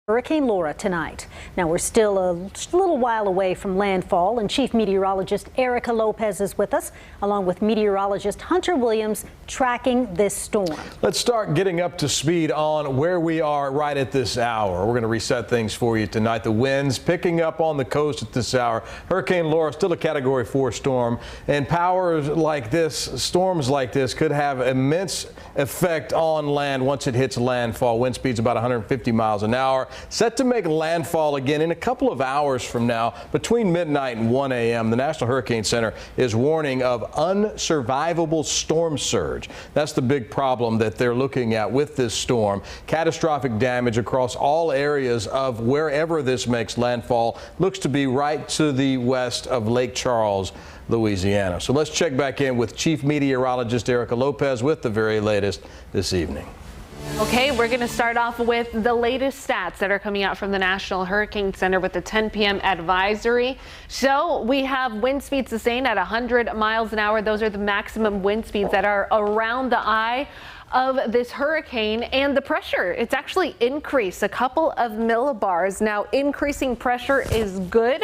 Hurricane Laura tonight. Now we're still a little while away from landfall, and Chief Meteorologist Erika Lopez is with us, along with meteorologist Hunter Williams, tracking this storm. Let's start getting up to speed on where we are right at this hour. We're going to reset things for you tonight. The winds picking up on the coast at this hour. Hurricane Laura still a Category 4 storm, and powers like this, storms like this, could have immense effect on land once it hits landfall. Wind speeds about 150 miles an hour. Set to make landfall again in a couple of hours from now, between midnight and 1 a.m. The National Hurricane Center is warning of unsurvivable storm surge. That's the big problem that they're looking at with this storm. Catastrophic damage across all areas of wherever this makes landfall. Looks to be right to the west of Lake Charles, Louisiana. So let's check back in with Chief Meteorologist Erika Lopez with the very latest this evening. Okay, we're going to start off with the latest stats that are coming out from the National Hurricane Center with the 10 p.m. advisory. So we have wind speeds sustained at 100 miles an hour. Those are the maximum wind speeds that are around the eye of this hurricane, and the pressure, it's actually increased a couple of millibars. Now, increasing pressure is good.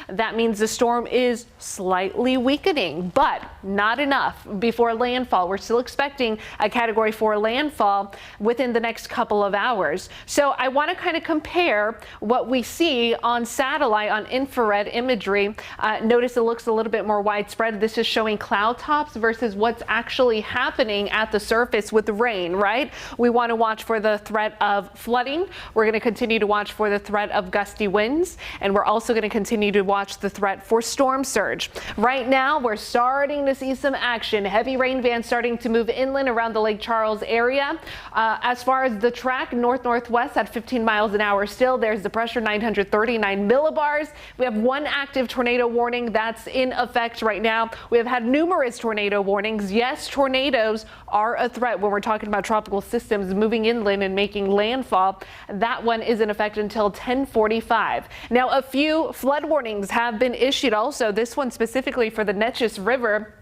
That means the storm is slightly weakening, but not enough before landfall. We're still expecting a Category 4 landfall within the next couple of hours. So I want to kind of compare what we see on satellite, on infrared imagery. Notice it looks a little bit more widespread. This is showing cloud tops versus what's actually happening at the surface with the rain, right? We want to watch for the threat of flooding. We're going to continue to watch for the threat of gusty winds, and we're also going to continue to watch the threat for storm surge. Right now, we're starting to see some action. Heavy rain bands starting to move inland around the Lake Charles area. As far as the track, north-northwest at 15 miles an hour still. There's the pressure, 939 millibars. We have one active tornado warning that's in effect right now. We have had numerous tornado warnings. Yes, tornadoes are a threat when we're talking about tropical systems moving inland and making landfall. That one is in effect until 10:45. Now, a few flood warnings have been issued also, this one specifically for the Neches River,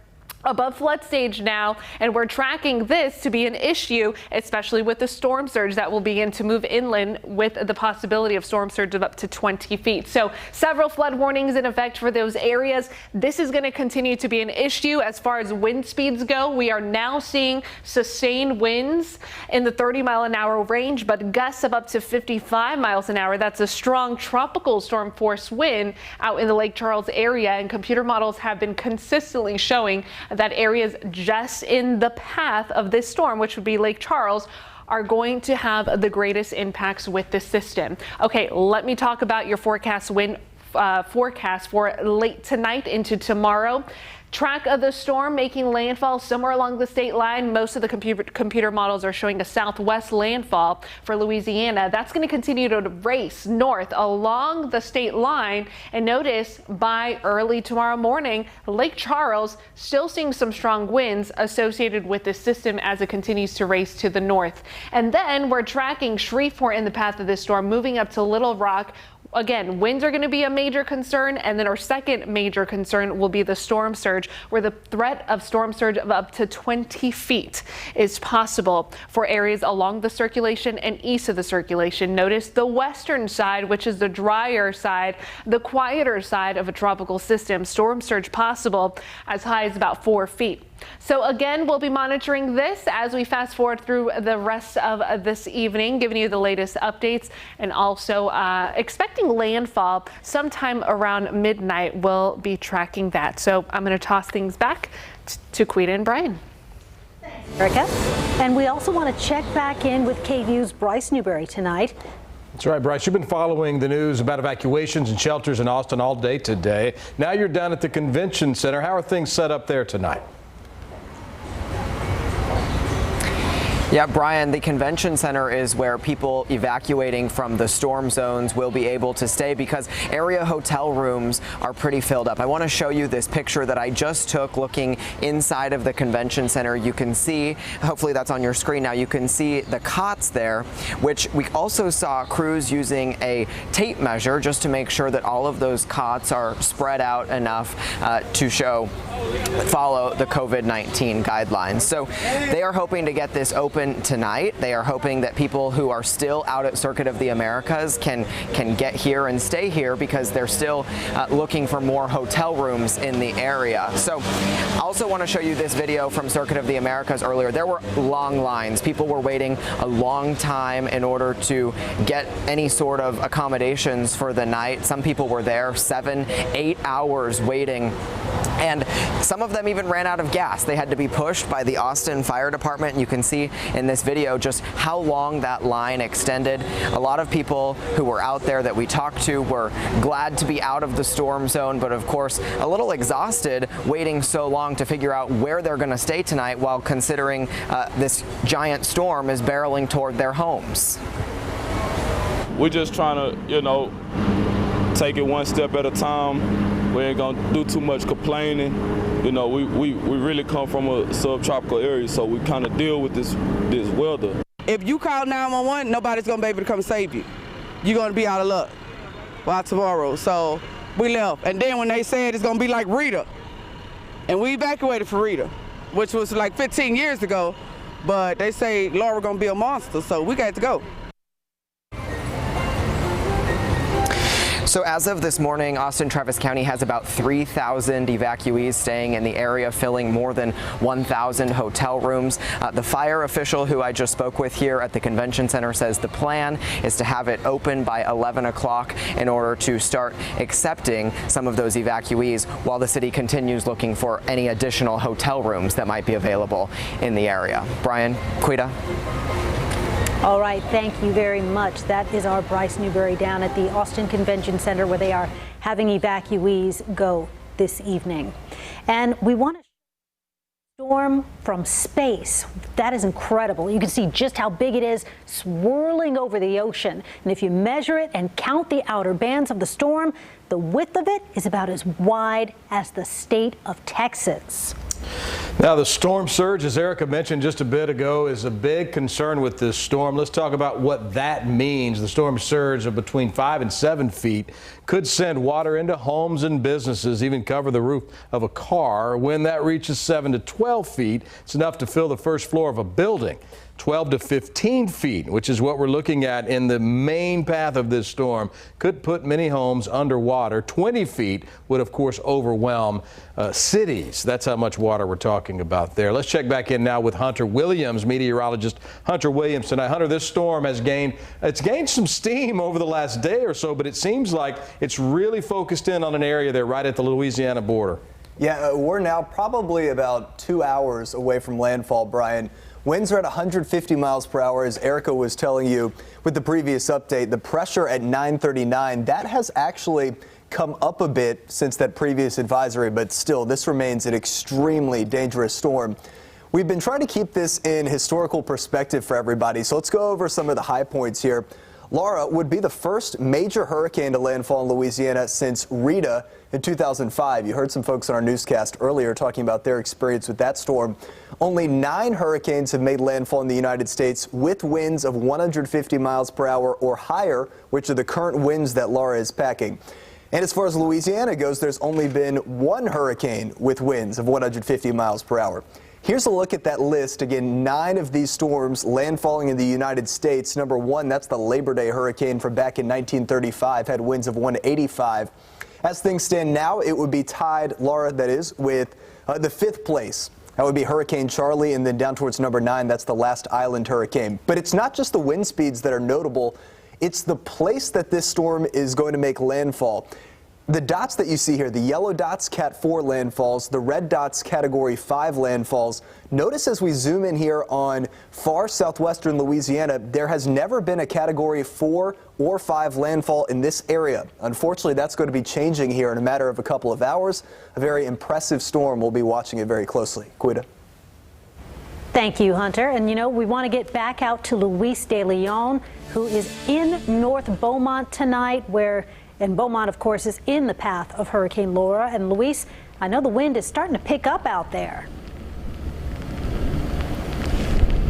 above flood stage now, and we're tracking this to be an issue, especially with the storm surge that will begin to move inland with the possibility of storm surge of up to 20 feet. So several flood warnings in effect for those areas. This is going to continue to be an issue as far as wind speeds go. We are now seeing sustained winds in the 30-mile-an-hour range, but gusts of up to 55 miles an hour. That's a strong tropical storm force wind out in the Lake Charles area, and computer models have been consistently showing that areas just in the path of this storm, which would be Lake Charles, are going to have the greatest impacts with this system. Okay, let me talk about your forecast wind forecast for late tonight into tomorrow. Track of the storm making landfall somewhere along the state line. Most of the computer models are showing a southwest landfall for Louisiana. That's going to continue to race north along the state line. And notice by early tomorrow morning, Lake Charles still seeing some strong winds associated with this system as it continues to race to the north. And then we're tracking Shreveport in the path of this storm, moving up to Little Rock. Again, winds are going to be a major concern, and then our second major concern will be the storm surge, where the threat of storm surge of up to 20 feet is possible for areas along the circulation and east of the circulation. Notice the western side, which is the drier side, the quieter side of a tropical system. Storm surge possible as high as about 4 feet. So again, we'll be monitoring this as we fast forward through the rest of this evening, giving you the latest updates, and also expecting landfall sometime around midnight. We'll be tracking that. So I'm going to toss things back to Quita and Brian. Thanks, Erika. And we also want to check back in with KVUE's Bryce Newberry tonight. That's right, Bryce. You've been following the news about evacuations and shelters in Austin all day today. Now you're down at the convention center. How are things set up there tonight? Yeah, Brian, the convention center is where people evacuating from the storm zones will be able to stay because area hotel rooms are pretty filled up. I want to show you this picture that I just took looking inside of the convention center. You can see, hopefully that's on your screen now, you can see the cots there, which we also saw crews using a tape measure just to make sure that all of those cots are spread out enough to follow the COVID-19 guidelines. So they are hoping to get this open open tonight. They are hoping that people who are still out at Circuit of the Americas can get here and stay here because they're still looking for more hotel rooms in the area. So I also want to show you this video from Circuit of the Americas earlier. There were long lines. People were waiting a long time in order to get any sort of accommodations for the night. Some people were there 7, 8 hours waiting, and some of them even ran out of gas. They had to be pushed by the Austin Fire Department. You can see in this video just how long that line extended. A lot of people who were out there that we talked to were glad to be out of the storm zone, but of course a little exhausted waiting so long to figure out where they're going to stay tonight while considering this giant storm is barreling toward their homes. We're just trying to, take it one step at a time. We ain't gonna do too much complaining. We really come from a subtropical area, so we kind of deal with this weather. If you call 911, nobody's gonna be able to come save you. You're gonna be out of luck by tomorrow. So we left, and then when they said it's gonna be like Rita, and we evacuated for Rita, which was like 15 years ago, but they say Laura gonna be a monster, so we got to go. So as of this morning, Austin Travis County has about 3,000 evacuees staying in the area, filling more than 1,000 hotel rooms. The fire official who I just spoke with here at the convention center says the plan is to have it open by 11 o'clock in order to start accepting some of those evacuees while the city continues looking for any additional hotel rooms that might be available in the area. Brian, Quita. All right, thank you very much. That is our Bryce Newberry down at the Austin Convention Center where they are having evacuees go this evening. And we want to storm from space. That is incredible. You can see just how big it is swirling over the ocean. And if you measure it and count the outer bands of the storm, the width of it is about as wide as the state of Texas. Now, the storm surge, as Erika mentioned just a bit ago, is a big concern with this storm. Let's talk about what that means. The storm surge of between 5 and 7 feet could send water into homes and businesses, even cover the roof of a car. When that reaches 7 to 12 feet, it's enough to fill the first floor of a building. 12 to 15 feet, which is what we're looking at in the main path of this storm, could put many homes underwater. 20 feet would, of course, overwhelm cities. That's how much water we're talking about there. Let's check back in now with Hunter Williams, meteorologist Hunter Williams tonight. Hunter, this storm has gained some steam over the last day or so, but it seems like it's really focused in on an area there right at the Louisiana border. Yeah, we're now probably about 2 hours away from landfall, Brian. Winds are at 150 miles per hour, as Erika was telling you with the previous update. The pressure at 939, that has actually come up a bit since that previous advisory, but still, this remains an extremely dangerous storm. We've been trying to keep this in historical perspective for everybody, so let's go over some of the high points here. Laura would be the first major hurricane to landfall in Louisiana since Rita in 2005. You heard some folks on our newscast earlier talking about their experience with that storm. Only 9 hurricanes have made landfall in the United States with winds of 150 miles per hour or higher, which are the current winds that Laura is packing. And as far as Louisiana goes, there's only been 1 hurricane with winds of 150 miles per hour. Here's a look at that list. Again, 9 of these storms landfalling in the United States. Number 1, that's the Labor Day hurricane from back in 1935, had winds of 185. As things stand now, it would be tied, Laura, that is, with the 5th place. That would be Hurricane Charlie, and then down towards number 9, that's the last island hurricane. But it's not just the wind speeds that are notable. It's the place that this storm is going to make landfall. The dots that you see here, the yellow dots, Cat 4 landfalls, the red dots, Category 5 landfalls. Notice as we zoom in here on far southwestern Louisiana, there has never been a Category 4 or 5 landfall in this area. Unfortunately, that's going to be changing here in a matter of a couple of hours. A very impressive storm. We'll be watching it very closely. Quita. Thank you, Hunter. And you know, we want to get back out to Luis De Leon, who is in North Beaumont tonight, and Beaumont, of course, is in the path of Hurricane Laura. And Luis, I know the wind is starting to pick up out there.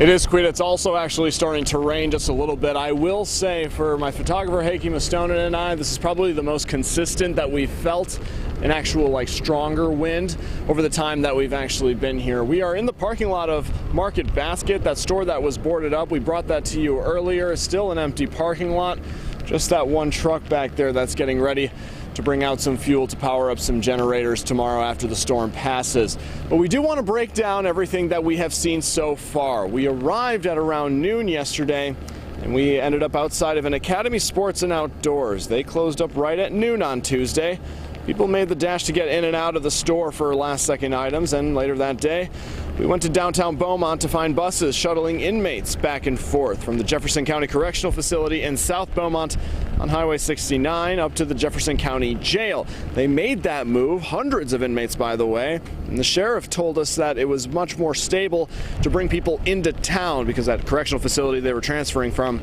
It is, Quita. It's also actually starting to rain just a little bit. I will say, for my photographer Heikki Mustonen and I, this is probably the most consistent that we've felt an actual stronger wind over the time that we've actually been here. We are in the parking lot of Market Basket, that store that was boarded up. We brought that to you earlier. Still an empty parking lot. Just that one truck back there that's getting ready to bring out some fuel to power up some generators tomorrow after the storm passes. But we do want to break down everything that we have seen so far. We arrived at around noon yesterday, and we ended up outside of an Academy Sports and Outdoors. They closed up right at noon on Tuesday. People made the dash to get in and out of the store for last-second items, and later that day, we went to downtown Beaumont to find buses shuttling inmates back and forth from the Jefferson County Correctional Facility in South Beaumont on Highway 69 up to the Jefferson County Jail. They made that move, hundreds of inmates, by the way, and the sheriff told us that it was much more stable to bring people into town because that correctional facility they were transferring from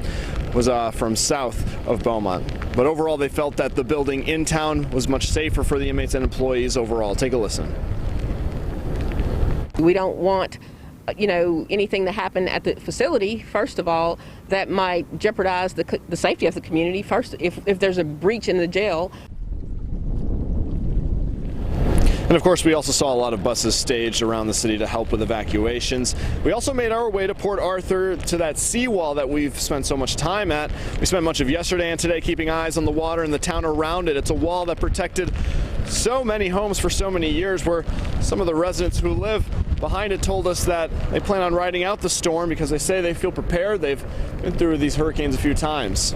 was from south of Beaumont. But overall, they felt that the building in town was much safer for the inmates and employees overall. Take a listen. We don't want, anything to happen at the facility, first of all, that might jeopardize the safety of the community. First, if there's a breach in the jail. And of course, we also saw a lot of buses staged around the city to help with evacuations. We also made our way to Port Arthur, to that seawall that we've spent so much time at. We spent much of yesterday and today keeping eyes on the water and the town around it. It's a wall that protected so many homes for so many years, where some of the residents who live behind it told us that they plan on riding out the storm because they say they feel prepared. They've been through these hurricanes a few times.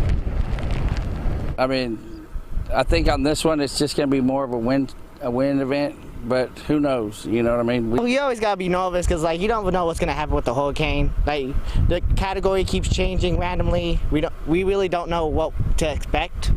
I mean, I think on this one it's just going to be more of a wind event, but who knows, you know what I mean? We always got to be nervous because you don't know what's going to happen with the hurricane. The category keeps changing randomly. We really don't know what to expect.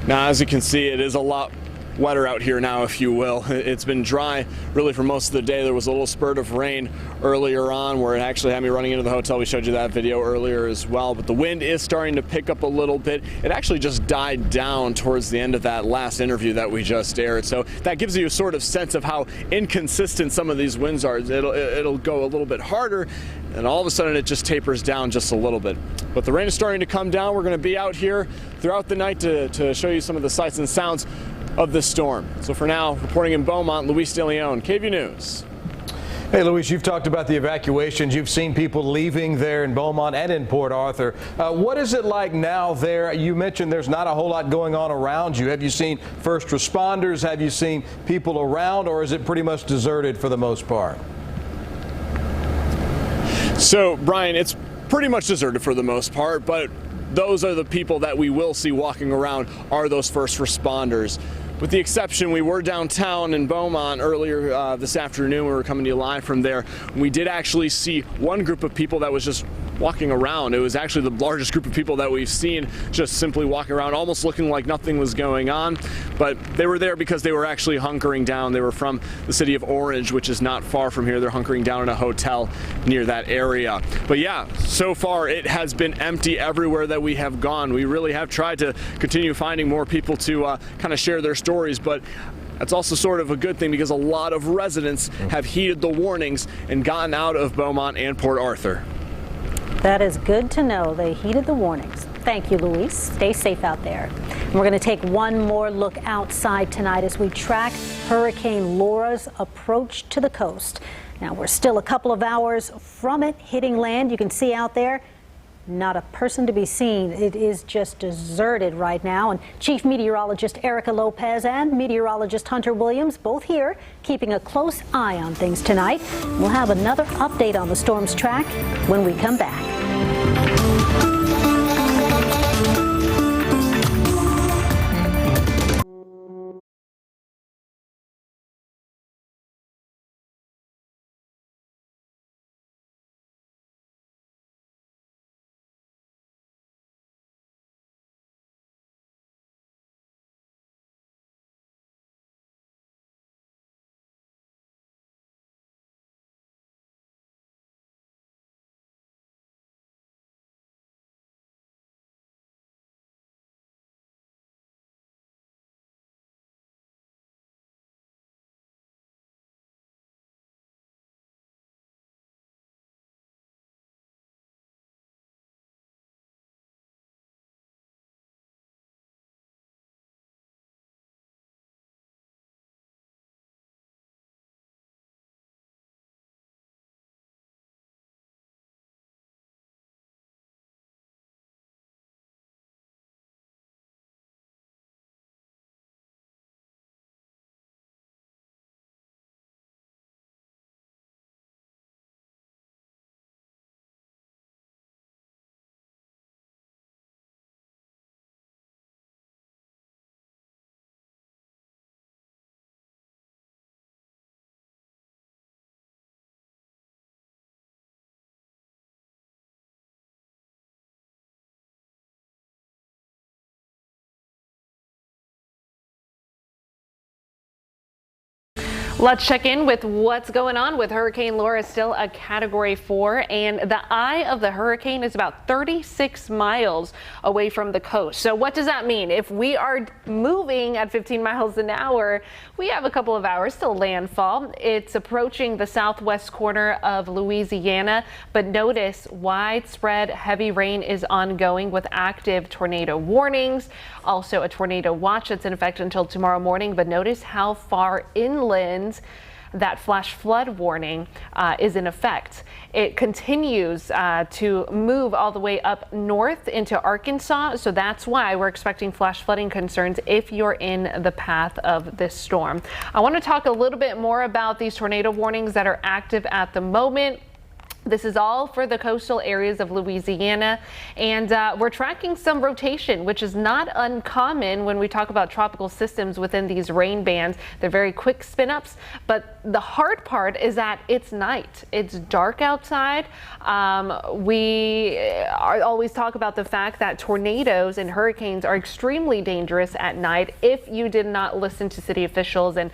Now, as you can see, it is a lot wetter out here now, if you will. It's been dry really for most of the day. There was a little spurt of rain earlier on where it actually had me running into the hotel. We showed you that video earlier as well, but the wind is starting to pick up a little bit. It actually just died down towards the end of that last interview that we just aired, so that gives you a sort of sense of how inconsistent some of these winds are. It'll go a little bit harder, and all of a sudden it just tapers down just a little bit. But the rain is starting to come down. We're going to be out here throughout the night to show you some of the sights and sounds of this storm. So for now, reporting in Beaumont, Luis De Leon, KVUE News. Hey, Luis, you've talked about the evacuations. You've seen people leaving there in Beaumont and in Port Arthur. What is it like now there? You mentioned there's not a whole lot going on around you. Have you seen first responders? Have you seen people around, or is it pretty much deserted for the most part? So, Brian, it's pretty much deserted for the most part, but those are the people that we will see walking around are those first responders. With the exception, we were downtown in Beaumont earlier this afternoon. We were coming to you live from there. We did actually see one group of people that was just walking around. It was actually the largest group of people that we've seen just simply walking around, almost looking like nothing was going on. But they were there because they were actually hunkering down. They were from the city of Orange, which is not far from here. They're hunkering down in a hotel near that area. But yeah, so far it has been empty everywhere that we have gone. We really have tried to continue finding more people to kind of share their stories, but that's also sort of a good thing because a lot of residents have heeded the warnings and gotten out of Beaumont and Port Arthur. That is good to know. They heeded the warnings. Thank you, Luis. Stay safe out there. And we're going to take one more look outside tonight as we track Hurricane Laura's approach to the coast. Now, we're still a couple of hours from it hitting land. You can see out there, not a person to be seen. It is just deserted right now. And Chief Meteorologist Erika Lopez and Meteorologist Hunter Williams both here keeping a close eye on things tonight. We'll have another update on the storm's track when we come back. Let's check in with what's going on with Hurricane Laura, still a Category 4, and the eye of the hurricane is about 36 miles away from the coast. So what does that mean? If we are moving at 15 miles an hour, we have a couple of hours till landfall. It's approaching the southwest corner of Louisiana, but notice widespread heavy rain is ongoing with active tornado warnings. Also a tornado watch that's in effect until tomorrow morning, but notice how far inland that flash flood warning is in effect. It continues to move all the way up north into Arkansas, so that's why we're expecting flash flooding concerns if you're in the path of this storm. I want to talk a little bit more about these tornado warnings that are active at the moment. This is all for the coastal areas of Louisiana, and we're tracking some rotation, which is not uncommon when we talk about tropical systems within these rain bands. They're very quick spin-ups, but the hard part is that it's night. It's dark outside. We always talk about the fact that tornadoes and hurricanes are extremely dangerous at night if you did not listen to city officials and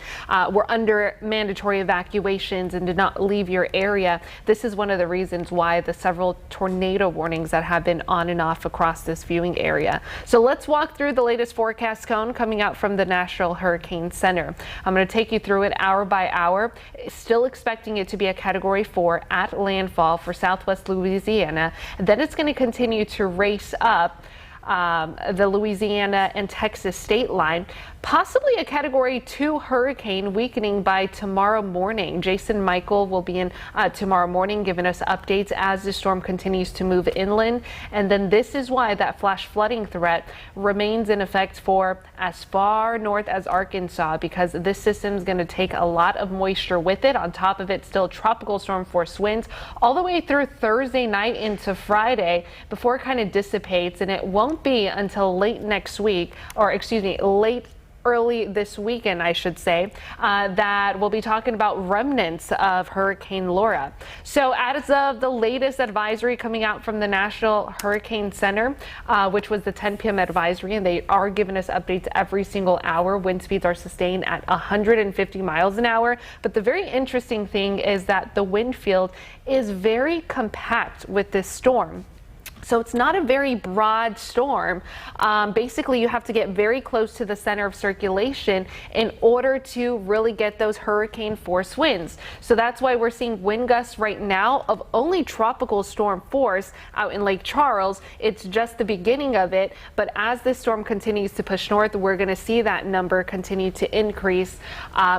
were under mandatory evacuations and did not leave your area. This is one of the reasons why the several tornado warnings that have been on and off across this viewing area. So let's walk through the latest forecast cone coming out from the National Hurricane Center. I'm going to take you through it hour by hour. Still expecting it to be a Category 4 at landfall for southwest Louisiana. Then it's going to continue to race up the Louisiana and Texas state line, possibly a Category 2 hurricane weakening by tomorrow morning. Jason Michael will be in tomorrow morning giving us updates as the storm continues to move inland. And then this is why that flash flooding threat remains in effect for as far north as Arkansas, because this system is going to take a lot of moisture with it. On top of it, still tropical storm force winds all the way through Thursday night into Friday before it kind of dissipates, and it won't be until late next week, or excuse me, early this weekend, I should say, that we'll be talking about remnants of Hurricane Laura. So as of the latest advisory coming out from the National Hurricane Center, which was the 10 p.m. advisory, and they are giving us updates every single hour. Wind speeds are sustained at 150 miles an hour. But the very interesting thing is that the wind field is very compact with this storm. So it's not a very broad storm. Basically, you have to get very close to the center of circulation in order to really get those hurricane force winds. So that's why we're seeing wind gusts right now of only tropical storm force out in Lake Charles. It's just the beginning of it. But as this storm continues to push north, we're going to see that number continue to increase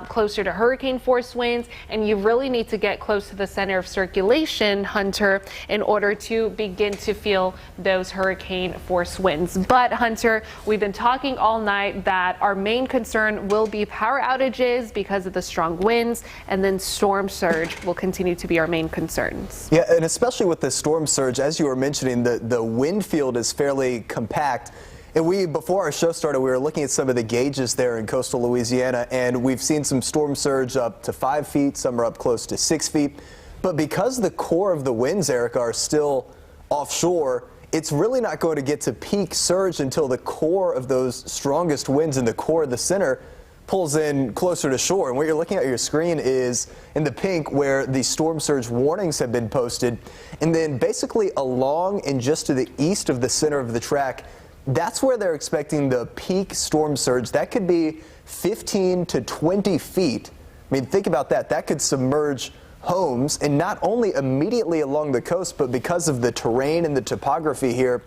closer to hurricane force winds. And you really need to get close to the center of circulation, Hunter, in order to begin to feel those hurricane force winds. But Hunter, we've been talking all night that our main concern will be power outages because of the strong winds, and then storm surge will continue to be our main concerns. Yeah, and especially with the storm surge, as you were mentioning, the wind field is fairly compact. And before our show started, we were looking at some of the gauges there in coastal Louisiana, and we've seen some storm surge up to 5 feet, some are up close to 6 feet. But because the core of the winds, Erika, are still offshore, it's really not going to get to peak surge until the core of those strongest winds in the core of the center pulls in closer to shore. And what you're looking at your screen is in the pink where the storm surge warnings have been posted. And then basically along and just to the east of the center of the track, that's where they're expecting the peak storm surge. That could be 15 to 20 feet. I mean, think about that. That could submerge homes, and not only immediately along the coast, but because of the terrain and the topography here,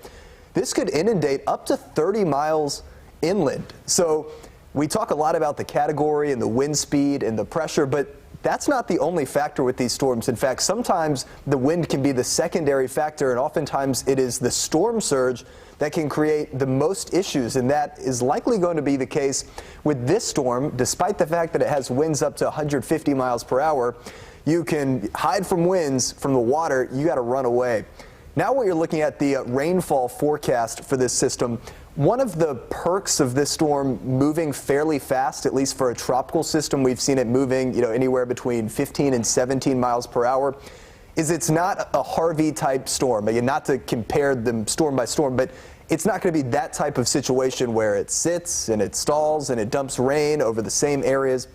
this could inundate up to 30 miles inland. So we talk a lot about the category and the wind speed and the pressure, but that's not the only factor with these storms. In fact, sometimes the wind can be the secondary factor, and oftentimes it is the storm surge that can create the most issues, and that is likely going to be the case with this storm. Despite the fact that it has winds up to 150 miles per hour, you can hide from winds from the water. You got to run away. Now what you're looking at, the rainfall forecast for this system. One of the perks of this storm moving fairly fast, at least for a tropical system, we've seen it moving anywhere between 15 and 17 miles per hour, is it's not a Harvey type storm. Again, not to compare them storm by storm, but it's not going to be that type of situation where it sits and it stalls and it dumps rain over the same areas.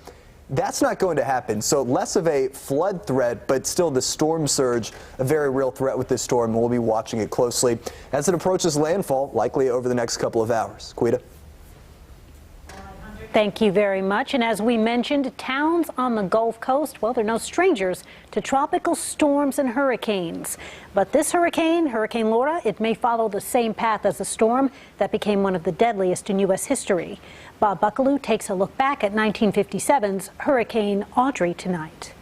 That's not going to happen. So less of a flood threat, but still the storm surge, a very real threat with this storm. We'll be watching it closely as it approaches landfall, likely over the next couple of hours. Quita. Thank you very much. And as we mentioned, towns on the Gulf Coast, well, they're no strangers to tropical storms and hurricanes. But this hurricane, Hurricane Laura, it may follow the same path as the storm that became one of the deadliest in U.S. history. Bob Buckaloo takes a look back at 1957's Hurricane Audrey tonight.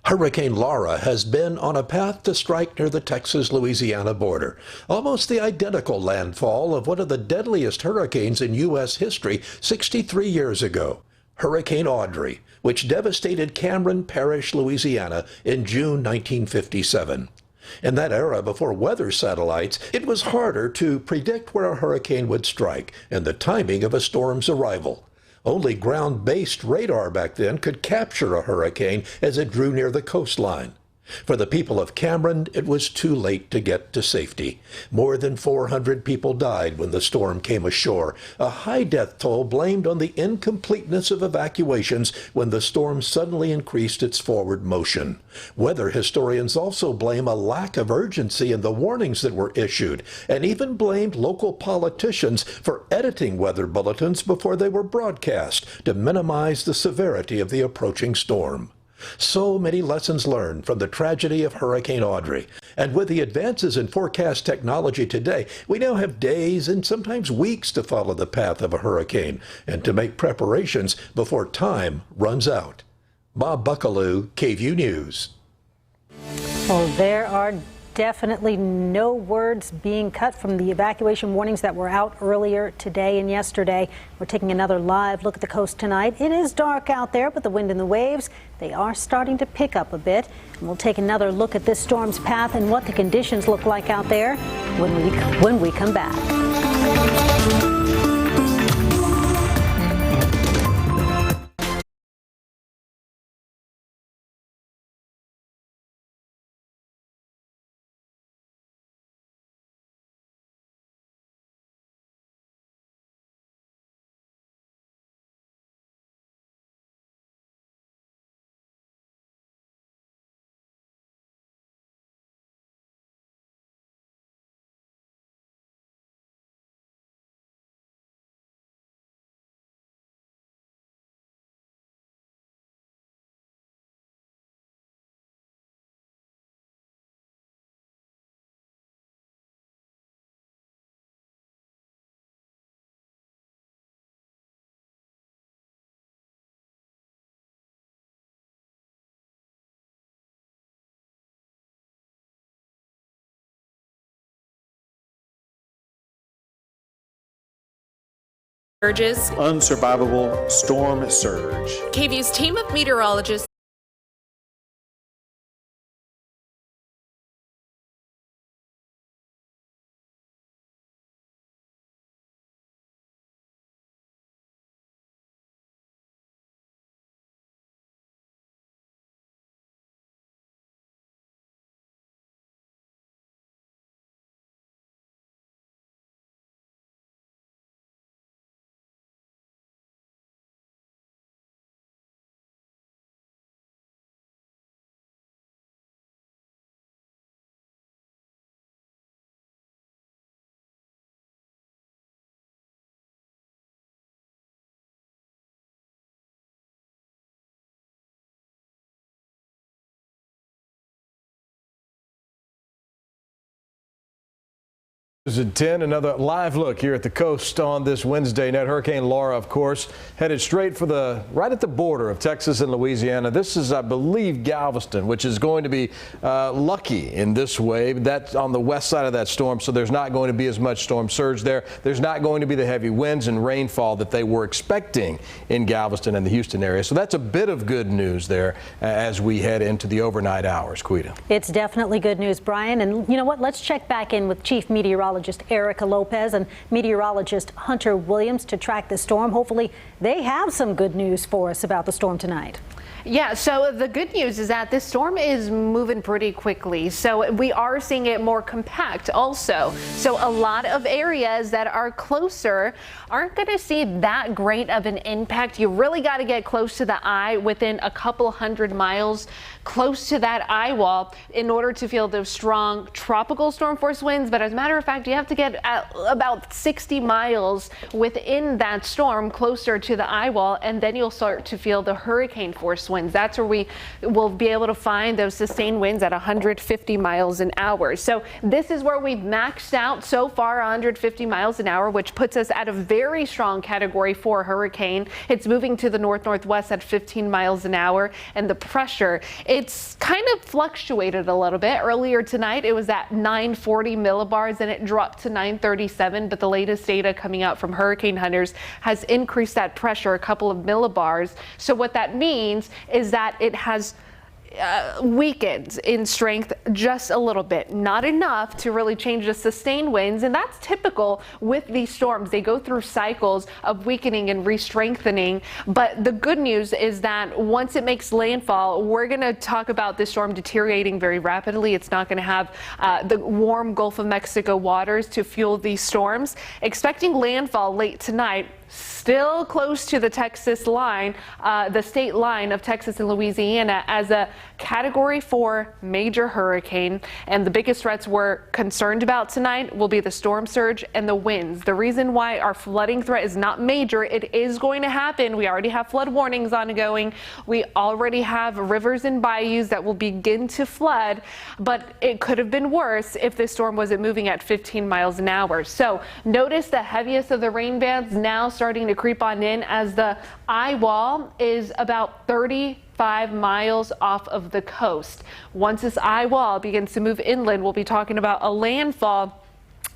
Hurricane Laura has been on a path to strike near the Texas-Louisiana border, almost the identical landfall of one of the deadliest hurricanes in U.S. history 63 years ago, Hurricane Audrey, which devastated Cameron Parish, Louisiana in June 1957. In that era, before weather satellites, it was harder to predict where a hurricane would strike and the timing of a storm's arrival. Only ground-based radar back then could capture a hurricane as it drew near the coastline. For the people of Cameron, it was too late to get to safety. More than 400 people died when the storm came ashore, a high death toll blamed on the incompleteness of evacuations when the storm suddenly increased its forward motion. Weather historians also blame a lack of urgency in the warnings that were issued, and even blamed local politicians for editing weather bulletins before they were broadcast to minimize the severity of the approaching storm. So many lessons learned from the tragedy of Hurricane Audrey. And with the advances in forecast technology today, we now have days and sometimes weeks to follow the path of a hurricane and to make preparations before time runs out. Bob Buckaloo, KVUE News. Well, there are definitely no words being cut from the evacuation warnings that were out earlier today and yesterday. We're taking another live look at the coast tonight. It is dark out there, but the wind and the waves, they are starting to pick up a bit. And we'll take another look at this storm's path and what the conditions look like out there when we come back. Unsurvivable storm surge. KVUE's team of meteorologists At 10, another live look here at the coast on this Wednesday night. Hurricane Laura, of course, headed straight for right at the border of Texas and Louisiana. This is, I believe, Galveston, which is going to be lucky in this way. That's on the west side of that storm, so there's not going to be as much storm surge there. There's not going to be the heavy winds and rainfall that they were expecting in Galveston and the Houston area. So that's a bit of good news there as we head into the overnight hours. Quita. It's definitely good news, Brian. And you know what? Let's check back in with Chief Meteorologist meteorologist Erika Lopez and meteorologist Hunter Williams to track the storm. Hopefully they have some good news for us about the storm tonight. Yeah, so the good news is that this storm is moving pretty quickly. So we are seeing it more compact also. So a lot of areas that are closer aren't going to see that great of an impact. You really got to get close to the eye, within a couple hundred miles, close to that eye wall, in order to feel those strong tropical storm force winds. But as a matter of fact, you have to get at about 60 miles within that storm, closer to the eye wall, and then you'll start to feel the hurricane force winds. That's where we will be able to find those sustained winds at 150 miles an hour. So this is where we've maxed out so far, 150 miles an hour, which puts us at a very strong Category 4 hurricane. It's moving to the north-northwest at 15 miles an hour, and the pressure, it's kind of fluctuated a little bit. Earlier tonight, it was at 940 millibars, and it dropped to 937, but the latest data coming out from Hurricane Hunters has increased that pressure a couple of millibars. So what that means is that it has weakened in strength just a little bit, not enough to really change the sustained winds, and that's typical with these storms. They go through cycles of weakening and re-strengthening, but the good news is that once it makes landfall, we're going to talk about this storm deteriorating very rapidly. It's not going to have the warm Gulf of Mexico waters to fuel these storms. Expecting landfall late tonight, still close to the Texas line, the state line of Texas and Louisiana, as a Category 4 major hurricane. And the biggest threats we're concerned about tonight will be the storm surge and the winds. The reason why our flooding threat is not major, it is going to happen. We already have flood warnings ongoing. We already have rivers and bayous that will begin to flood, but it could have been worse if this storm wasn't moving at 15 miles an hour. So notice the heaviest of the rain bands now starting to creep on in, as the eye wall is about 35 miles off of the coast. Once this eye wall begins to move inland, we'll be talking about a landfall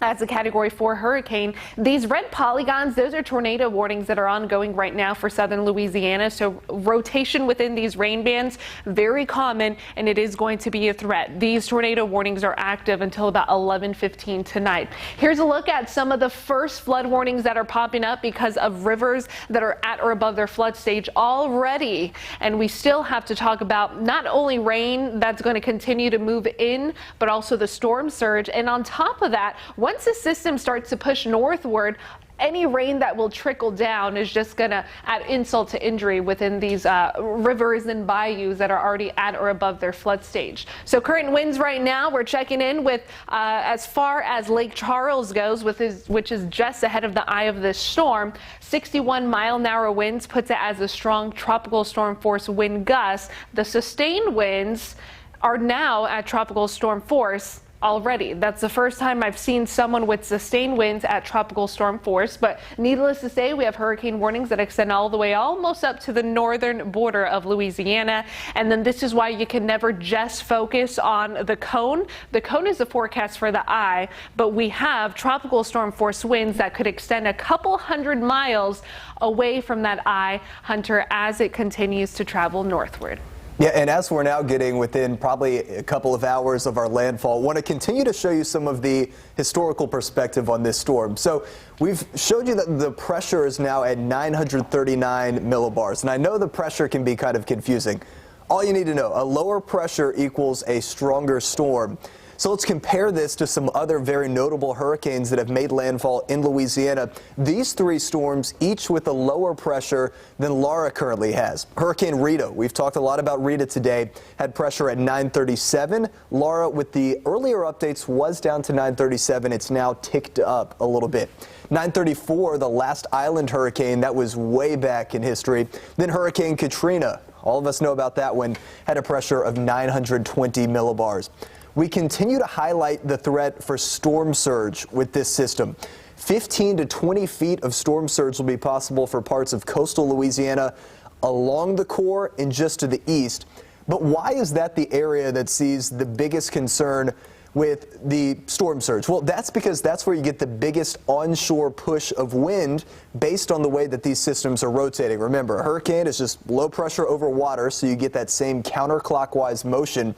as a Category 4 hurricane. These red polygons, those are tornado warnings that are ongoing right now for southern Louisiana. So rotation within these rain bands, very common, and it is going to be a threat. These tornado warnings are active until about 11:15 tonight. Here's a look at some of the first flood warnings that are popping up because of rivers that are at or above their flood stage already. And we still have to talk about not only rain that's going to continue to move in, but also the storm surge. And on top of that, once the system starts to push northward, any rain that will trickle down is just going to add insult to injury within these rivers and bayous that are already at or above their flood stage. So current winds right now, we're checking in with as far as Lake Charles goes, which is just ahead of the eye of this storm. 61-mile-an-hour winds puts it as a strong tropical storm force wind gust. The sustained winds are now at tropical storm force already. That's the first time I've seen someone with sustained winds at tropical storm force, but needless to say, we have hurricane warnings that extend all the way almost up to the northern border of Louisiana. And then this is why you can never just focus on the cone. The cone is a forecast for the eye, but we have tropical storm force winds that could extend a couple hundred miles away from that eye, Hunter, as it continues to travel northward. Yeah, and as we're now getting within probably a couple of hours of our landfall, I want to continue to show you some of the historical perspective on this storm. So we've showed you that the pressure is now at 939 millibars, and I know the pressure can be kind of confusing. All you need to know, a lower pressure equals a stronger storm. So let's compare this to some other very notable hurricanes that have made landfall in Louisiana. These three storms, each with a lower pressure than Laura currently has. Hurricane Rita, we've talked a lot about Rita today, had pressure at 937. Laura, with the earlier updates, was down to 937. It's now ticked up a little bit. 934, the last island hurricane, that was way back in history. Then Hurricane Katrina, all of us know about that one, had a pressure of 920 millibars. We continue to highlight the threat for storm surge with this system. 15 to 20 feet of storm surge will be possible for parts of coastal Louisiana, along the core and just to the east. But why is that the area that sees the biggest concern with the storm surge? Well, that's because that's where you get the biggest onshore push of wind based on the way that these systems are rotating. Remember, a hurricane is just low pressure over water, so you get that same counterclockwise motion.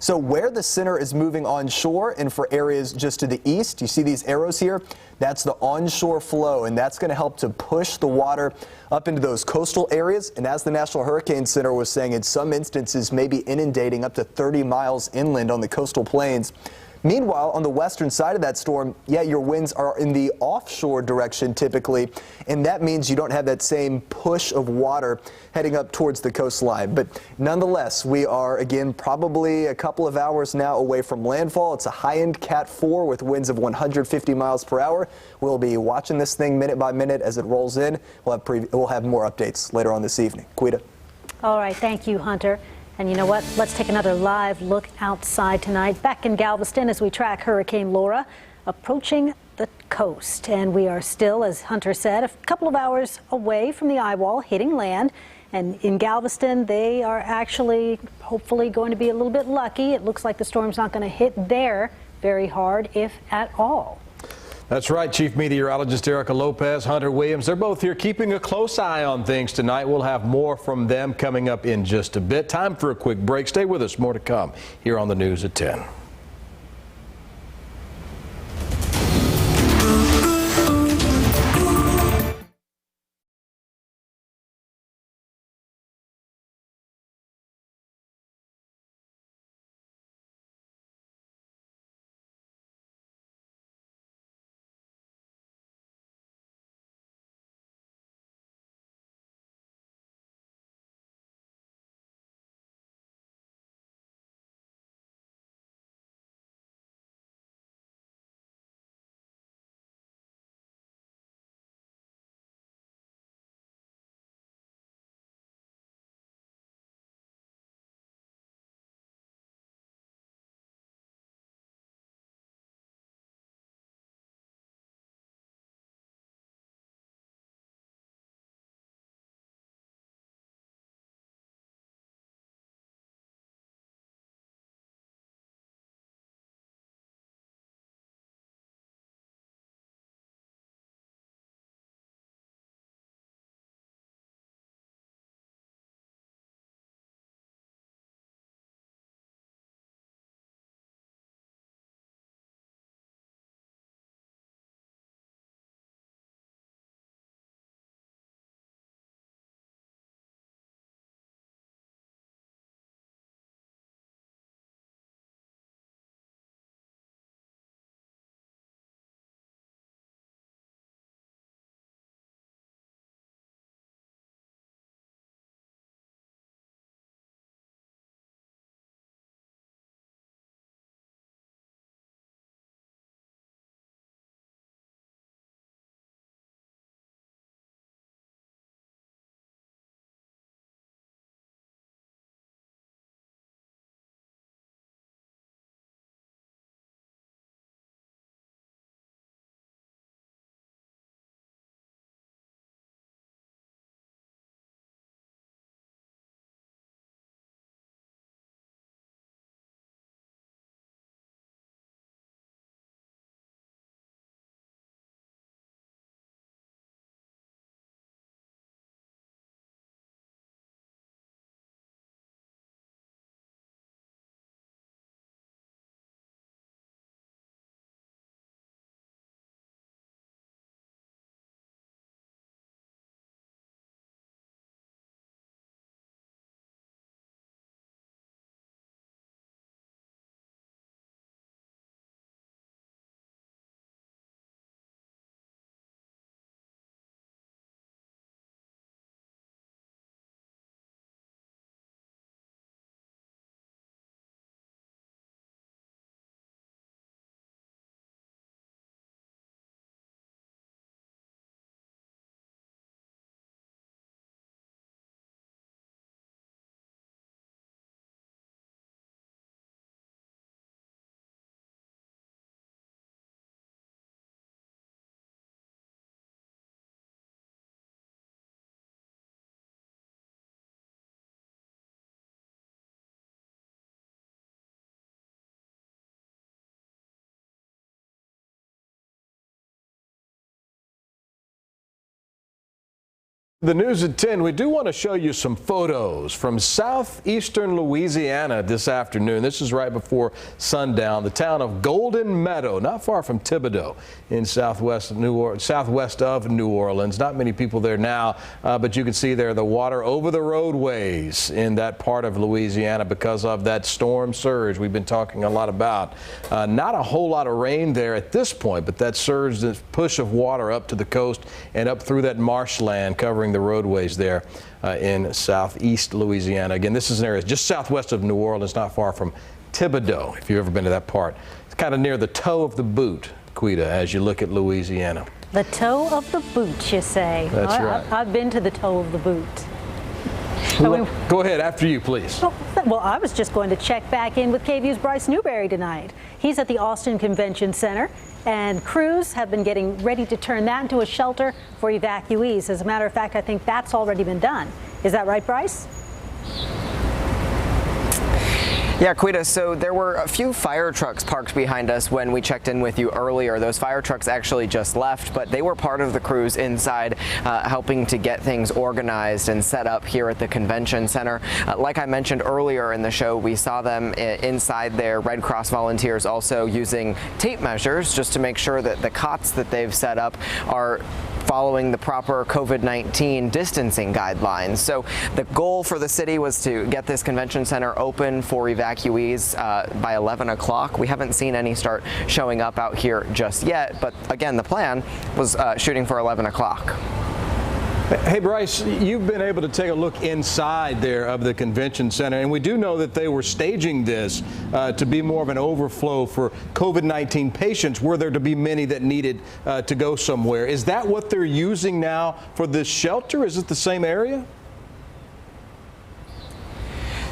So where the center is moving onshore and for areas just to the east, you see these arrows here? That's the onshore flow, and that's going to help to push the water up into those coastal areas. And as the National Hurricane Center was saying, in some instances, maybe inundating up to 30 miles inland on the coastal plains. Meanwhile, on the western side of that storm, yeah, your winds are in the offshore direction typically, and that means you don't have that same push of water heading up towards the coastline. But nonetheless, we are, again, probably a couple of hours now away from landfall. It's a high-end Cat 4 with winds of 150 miles per hour. We'll be watching this thing minute by minute as it rolls in. We'll have more updates later on this evening. Quita. All right, thank you, Hunter. And you know what? Let's take another live look outside tonight. Back in Galveston as we track Hurricane Laura approaching the coast. And we are still, as Hunter said, a couple of hours away from the eye wall hitting land. And in Galveston, they are actually hopefully going to be a little bit lucky. It looks like the storm's not going to hit there very hard, if at all. That's right, Chief Meteorologist Erika Lopez, Hunter Williams. They're both here keeping a close eye on things tonight. We'll have more from them coming up in just a bit. Time for a quick break. Stay with us. More to come here on the News at 10. The news at 10, we do want to show you some photos from southeastern Louisiana this afternoon. This is right before sundown. The town of Golden Meadow, not far from Thibodaux in southwest of New Orleans. Not many people there now, but you can see there the water over the roadways in that part of Louisiana because of that storm surge we've been talking a lot about. Not a whole lot of rain there at this point, but that surge, this push of water up to the coast and up through that marshland covering the roadways there in southeast Louisiana. Again, this is an area just southwest of New Orleans, not far from Thibodaux, if you've ever been to that part. It's kind of near the toe of the boot, Quita, as you look at Louisiana. The toe of the boot, you say? That's right. I've been to the toe of the boot. Go ahead, after you, please. Well, I was just going to check back in with KVUE's Bryce Newberry tonight. He's at the Austin Convention Center, and crews have been getting ready to turn that into a shelter for evacuees. As a matter of fact, I think that's already been done. Is that right, Bryce? Yeah, Quita, so there were a few fire trucks parked behind us when we checked in with you earlier. Those fire trucks actually just left, but they were part of the crews inside helping to get things organized and set up here at the convention center. Like I mentioned earlier in the show, we saw them inside there, Red Cross volunteers also using tape measures just to make sure that the cots that they've set up are following the proper COVID-19 distancing guidelines. So the goal for the city was to get this convention center open for evacuees by 11 o'clock. We haven't seen any start showing up out here just yet, but again, the plan was shooting for 11 o'clock. Hey, Bryce, you've been able to take a look inside there of the convention center, and we do know that they were staging this to be more of an overflow for COVID-19 patients, were there to be many that needed to go somewhere. Is that what they're using now for this shelter? Is it the same area?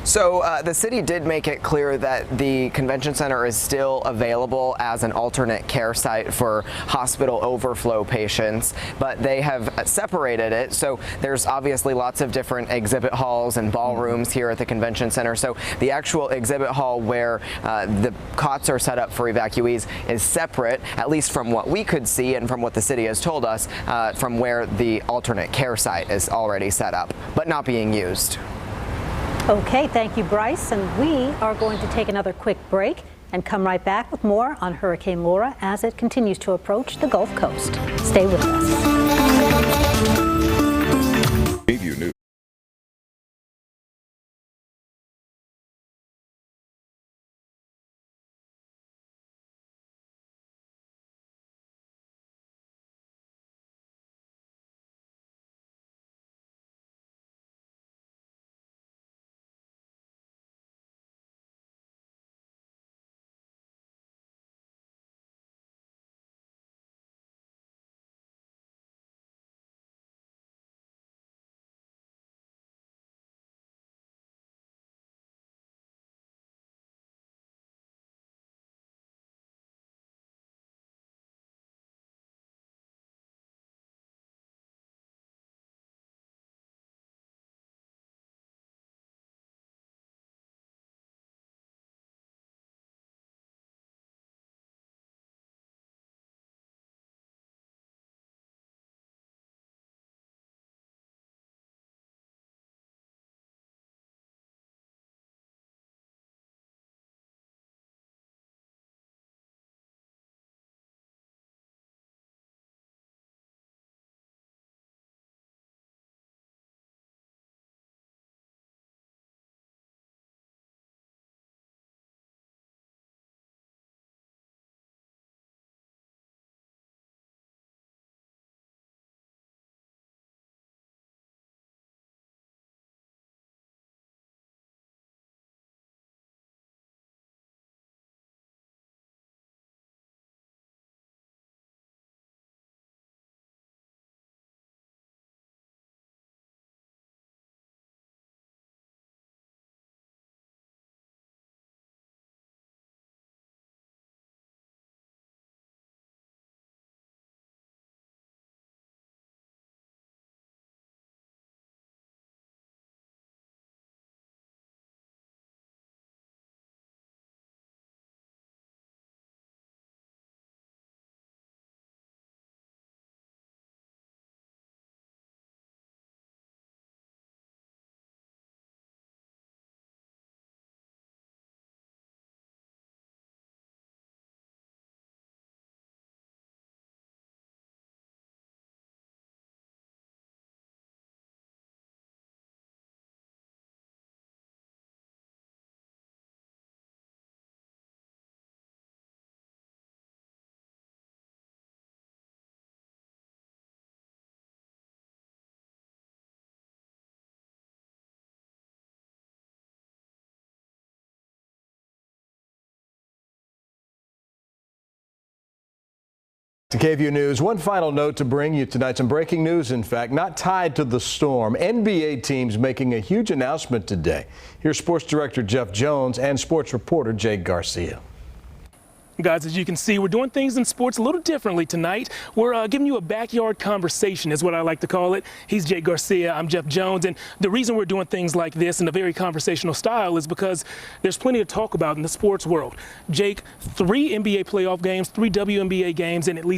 So the city did make it clear that the convention center is still available as an alternate care site for hospital overflow patients, but they have separated it. So there's obviously lots of different exhibit halls and ballrooms here at the convention center. So the actual exhibit hall where the cots are set up for evacuees is separate, at least from what we could see and from what the city has told us, from where the alternate care site is already set up, but not being used. Okay, thank you, Bryce. And we are going to take another quick break and come right back with more on Hurricane Laura as it continues to approach the Gulf Coast. Stay with us. To KVUE News, one final note to bring you tonight. Some breaking news, in fact, not tied to the storm. NBA teams making a huge announcement today. Here's Sports Director Jeff Jones and sports reporter Jake Garcia. Guys, as you can see, we're doing things in sports a little differently tonight. We're giving you a backyard conversation is what I like to call it. He's Jake Garcia, I'm Jeff Jones, and the reason we're doing things like this in a very conversational style is because there's plenty to talk about in the sports world. Jake, 3 NBA playoff games, 3 WNBA games, and at least